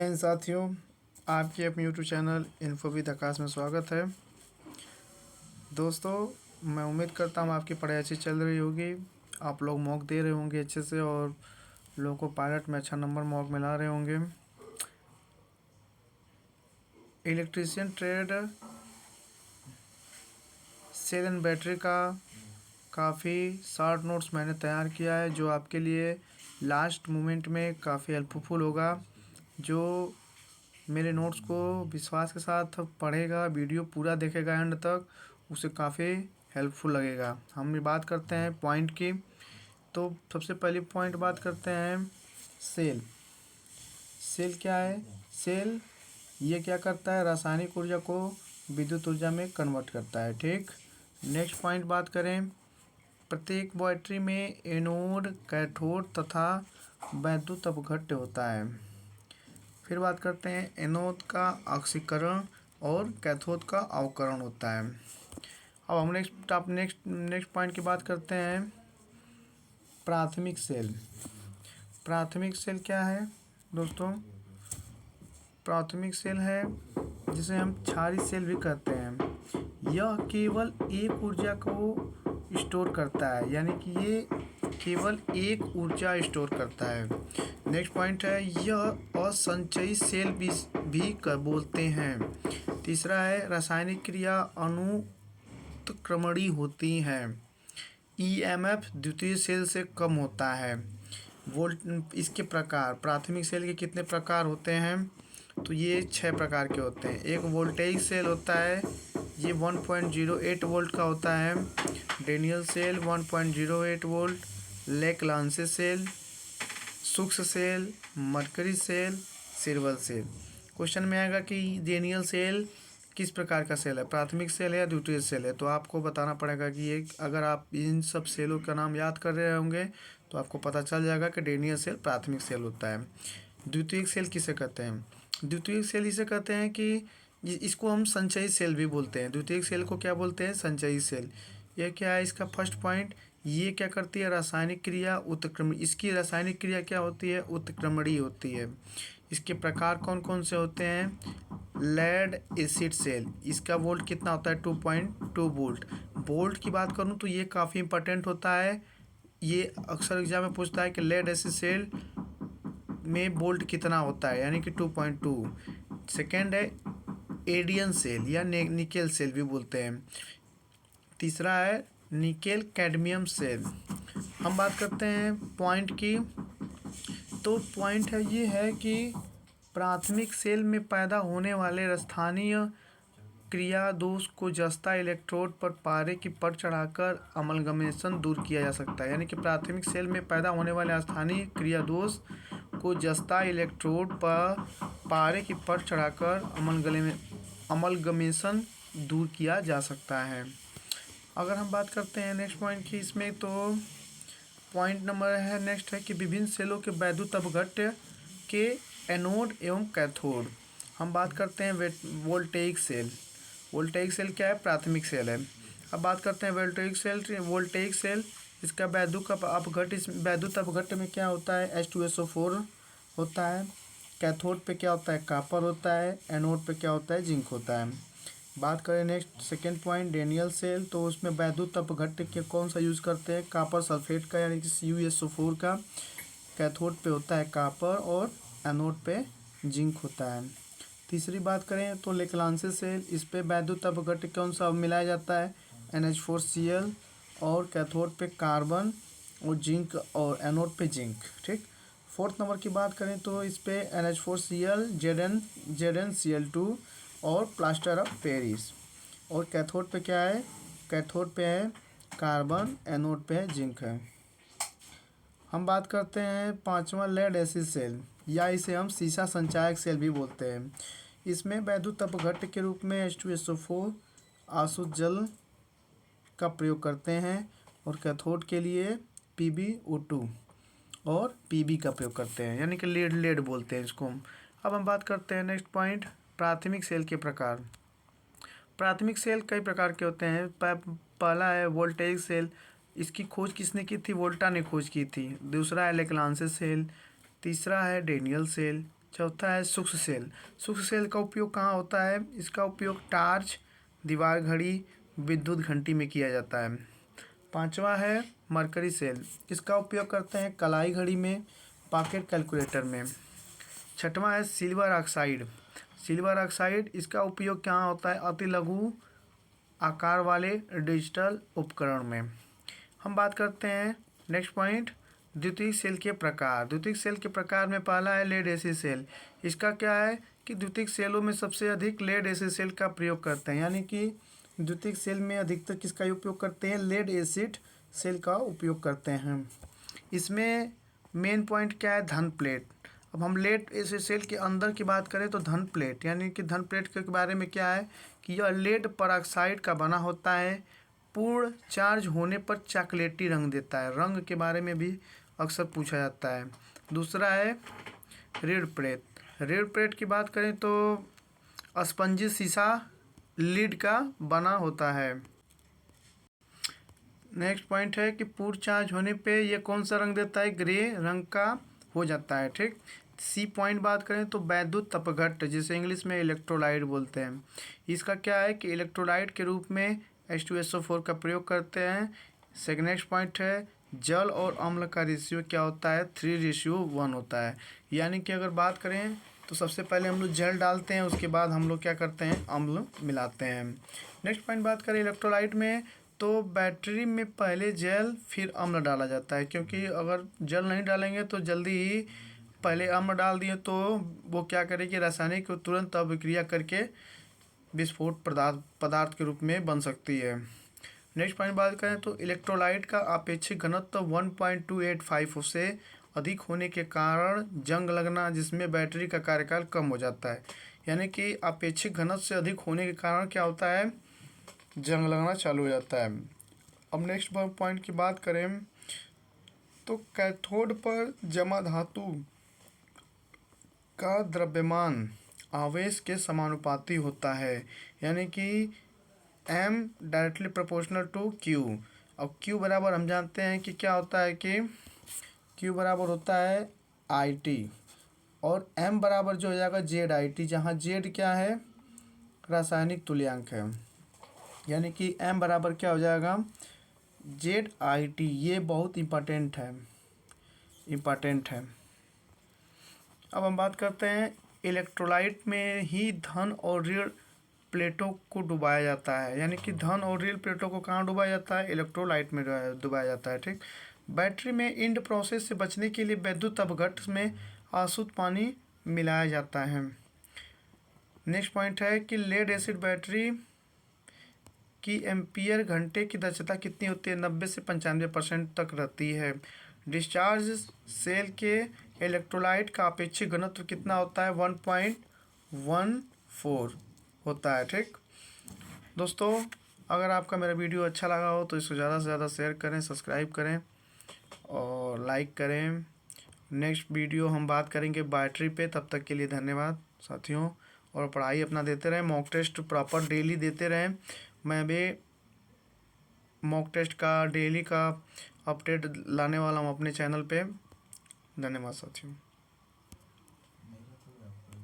इन साथियों, आपके अपने यूट्यूब चैनल इन्फो विद आकाश में स्वागत है। दोस्तों, मैं उम्मीद करता हूँ आपकी पढ़ाई अच्छी चल रही होगी। आप लोग मॉक दे रहे होंगे अच्छे से और लोगों को पायलट में अच्छा नंबर मॉक में ला रहे होंगे। Electrician trade cell and battery का काफ़ी शॉर्ट नोट्स मैंने तैयार किया है, जो आपके लिए लास्ट मोमेंट में काफ़ी हेल्पफुल होगा। जो मेरे नोट्स को विश्वास के साथ पढ़ेगा, वीडियो पूरा देखेगा एंड तक, उसे काफ़ी हेल्पफुल लगेगा। हम बात करते हैं पॉइंट की। तो सबसे पहली पॉइंट बात करते हैं सेल। सेल क्या है? सेल ये क्या करता है? रासायनिक ऊर्जा को विद्युत ऊर्जा में कन्वर्ट करता है। ठीक। नेक्स्ट पॉइंट बात करें, प्रत्येक बैटरी में एनोड, कैथोड तथा वैद्युत अपघट्य होता है। फिर बात करते हैं एनोड का ऑक्सीकरण और कैथोड का अवकरण होता है। अब हम नेक्स्ट पॉइंट की बात करते हैं प्राथमिक सेल। प्राथमिक सेल क्या है दोस्तों? प्राथमिक सेल है जिसे हम क्षारीय सेल भी कहते हैं। यह केवल एक ऊर्जा को स्टोर करता है, यानी कि ये केवल एक ऊर्जा स्टोर करता है। नेक्स्ट पॉइंट है, यह असंचयी सेल भी बोलते हैं। तीसरा है, रासायनिक क्रिया अनुत्क्रमणीय होती है। ईएमएफ द्वितीय सेल से कम होता है। इसके प्रकार, प्राथमिक सेल के कितने प्रकार होते हैं? तो ये 6 प्रकार के होते हैं। एक वोल्टेइक सेल होता है, ये 1.08 वोल्ट का होता है। Daniell cell 1.08 volt. Leclanche cell, सूक्ष्म cell, mercury cell, silver cell. Question में आएगा कि डेनियल सेल किस प्रकार का सेल है, प्राथमिक सेल है या द्वितीय सेल है। तो आपको बताना पड़ेगा कि ये, अगर आप इन सब सेलों का नाम याद कर रहे होंगे तो आपको पता चल जाएगा कि डेनियल सेल प्राथमिक सेल होता है। द्वितीयक सेल किसे कहते हैं? द्वितीयक सेल इसे कहते हैं कि इसको हम संचयी सेल भी बोलते हैं। द्वितीयक सेल को क्या बोलते हैं? संचयी सेल। यह क्या है इसका फर्स्ट पॉइंट? ये क्या करती है? रासायनिक क्रिया उत्क्रमण। इसकी रासायनिक क्रिया क्या होती है? उत्क्रमणीय होती है। इसके प्रकार कौन कौन से होते हैं? लेड एसिड सेल, इसका वोल्ट कितना होता है? 2.2 वोल्ट। वोल्ट की बात करूं तो ये काफ़ी इंपॉर्टेंट होता है। ये अक्सर एग्जाम में पूछता है कि लेड एसिड सेल में वोल्ट कितना होता है, यानी कि 2.2। सेकेंड है एडियन सेल या निकेल सेल भी बोलते हैं। तीसरा है निकेल कैडमियम सेल। हम बात करते हैं पॉइंट की। तो पॉइंट है ये है कि प्राथमिक सेल में पैदा होने वाले स्थानीय क्रिया दोष को जस्ता इलेक्ट्रोड पर पारे की पर चढ़ाकर अमलगमेशन दूर किया जा सकता है। यानी कि प्राथमिक सेल में पैदा होने वाले स्थानीय क्रिया दोष को जस्ता इलेक्ट्रोड पर पारे की पर चढ़ाकर अमलगमेशन दूर किया जा सकता है। अगर हम बात करते हैं नेक्स्ट पॉइंट की इसमें, तो पॉइंट नंबर है नेक्स्ट है कि विभिन्न सेलों के वैद्युत अपघट्य के एनोड एवं कैथोड। हम बात करते हैं वोल्टेइक सेल। वोल्टेइक सेल क्या है? प्राथमिक सेल है। अब बात करते हैं वोल्टेइक सेल। वोल्टेइक सेल, इसका वैद्युत अपघट्य में क्या होता है? H2SO4 होता है। कैथोड पे क्या होता है? कॉपर होता है। एनोड पे क्या होता है? जिंक होता है। बात करें next second point Daniell cell, तो उसमें वैद्युत अपघट्य के कौन सा यूज़ करते हैं? कॉपर सल्फेट का, यानी कि CuSO4 का। कैथोड पे होता है कॉपर और एनोड पे जिंक होता है। तीसरी बात करें तो लेक्लांसे सेल, इस पे वैद्युत अपघट्य कौन सा मिलाया जाता है? NH4Cl और कैथोड पे कार्बन और जिंक और एनोड पे जिंक। ठीक। फोर्थ नंबर की बात करें तो इस पे NH4Cl, ZnCl2 और प्लास्टर ऑफ पेरिस। और कैथोड पे क्या है? कैथोड पे है कार्बन, एनोड पे है जिंक है। हम बात करते हैं पांचवा लेड एसिड सेल, या इसे हम सीसा संचायक सेल भी बोलते हैं। इसमें वैद्युत अपघट्य के रूप में H2SO4 आसुत जल का प्रयोग करते हैं और कैथोड के लिए PbO2 और Pb का प्रयोग करते हैं, यानी कि लेड बोलते हैं इसको। अब हम बात करते हैं नेक्स्ट पॉइंट, प्राथमिक सेल के प्रकार। प्राथमिक सेल कई प्रकार के होते हैं। पहला है वोल्टेइक सेल, इसकी खोज किसने की थी? वोल्टा ने खोज की थी। दूसरा है लेक्लांसे सेल। तीसरा है डेनियल सेल। चौथा है सूक्ष्म सेल। सूक्ष्म सेल का उपयोग कहाँ होता है? इसका उपयोग टार्च, दीवार घड़ी, विद्युत घंटी में किया जाता है। पांचवा है मरकरी सेल। इसका उपयोग करते हैं कलाई घड़ी में, पॉकेट कैलकुलेटर में। छठवां है सिल्वर ऑक्साइड। सिल्वर ऑक्साइड इसका उपयोग कहाँ होता है? अति लघु आकार वाले डिजिटल उपकरण में। हम बात करते हैं नेक्स्ट पॉइंट, द्वितीयक सेल के प्रकार। द्वितीयक सेल के प्रकार में पहला है लेड एसिड सेल। इसका क्या है कि द्वितीयक सेलों में सबसे अधिक लेड एसिड सेल का प्रयोग करते हैं, यानी कि द्वितीयक सेल में अधिकतर किसका उपयोग करते हैं? लेड एसिड सेल का उपयोग करते हैं। इसमें मेन पॉइंट क्या है? धन प्लेट। अब हम लेड एसिड सेल के अंदर की बात करें तो धन प्लेट, यानी कि धन प्लेट के बारे में क्या है कि यह लेड परऑक्साइड का बना होता है। पूर्ण चार्ज होने पर चॉकलेटी रंग देता है। रंग के बारे में भी अक्सर पूछा जाता है। दूसरा है रेड प्लेट। रेड प्लेट की बात करें तो स्पंजी शीशा लीड का बना होता है। नेक्स्ट पॉइंट है कि पूर्ण चार्ज होने पे ये कौन सा रंग देता है? ग्रे रंग का हो जाता है। ठीक। सी पॉइंट बात करें तो वैद्युत अपघट्ट, जिसे इंग्लिश में इलेक्ट्रोलाइट बोलते हैं। इसका क्या है कि इलेक्ट्रोलाइट के रूप में H2SO4 का प्रयोग करते हैं। सेकंड नेक्स्ट पॉइंट है जल और अम्ल का रेशियो क्या होता है? 3:1 होता है। यानी कि अगर बात करें तो सबसे पहले हम लोग जल डालते हैं, उसके बाद हम लोग क्या करते हैं? अम्ल मिलाते हैं। नेक्स्ट पॉइंट बात करें इलेक्ट्रोलाइट में तो बैटरी में पहले जल फिर अम्ल डाला जाता है, क्योंकि अगर जल नहीं डालेंगे तो जल्दी ही पहले अम्ल डाल दिए तो वो क्या करेगी? रासायनिक तुरंत अभिक्रिया करके विस्फोट पदार्थ के रूप में बन सकती है। नेक्स्ट पॉइंट बात करें तो इलेक्ट्रोलाइट का आपेक्षिक घनत्व 1.285 से अधिक होने के कारण जंग लगना, जिसमें बैटरी का कार्यकाल कम हो जाता है। यानी कि आपेक्षिक घनत्व से अधिक होने के कारण क्या होता है? जंग लगना चालू हो जाता है। अब नेक्स्ट पॉइंट की बात करें तो कैथोड पर जमा धातु का द्रव्यमान आवेश के समानुपाती होता है, यानी कि M directly proportional to Q। अब Q बराबर हम जानते हैं कि क्या होता है कि Q बराबर होता है IT, और M बराबर जो हो जाएगा ZIT, जहाँ Z क्या है? रासायनिक तुल्यांक है। यानी कि M बराबर क्या हो जाएगा? ZIT। ये बहुत इम्पोर्टेंट है। अब हम बात करते हैं इलेक्ट्रोलाइट में ही धन और ऋण प्लेटों को डुबाया जाता है। यानी कि धन और ऋण प्लेटों को कहाँ डुबाया जाता है? इलेक्ट्रोलाइट में डुबाया जाता है। ठीक। बैटरी में इंड प्रोसेस से बचने के लिए वैद्युत अपघट्ट में अशुद्ध पानी मिलाया जाता है। नेक्स्ट पॉइंट है कि लेड एसिड बैटरी की एम्पियर घंटे की दक्षता कितनी होती है? 90 से 95% तक रहती है। डिस्चार्ज सेल के इलेक्ट्रोलाइट का अपेक्षित घनत्व कितना होता है? 1.14 होता है। ठीक दोस्तों, अगर आपका मेरा वीडियो अच्छा लगा हो तो इसको ज़्यादा से ज़्यादा शेयर करें, सब्सक्राइब करें और लाइक करें। नेक्स्ट वीडियो हम बात करेंगे बैटरी पे। तब तक के लिए धन्यवाद साथियों, और पढ़ाई अपना देते रहें, मॉक टेस्ट प्रॉपर डेली देते रहें। मैं भी मॉक टेस्ट का डेली का अपडेट लाने वाला हूँ अपने चैनल पे। धन्यवाद साथियों।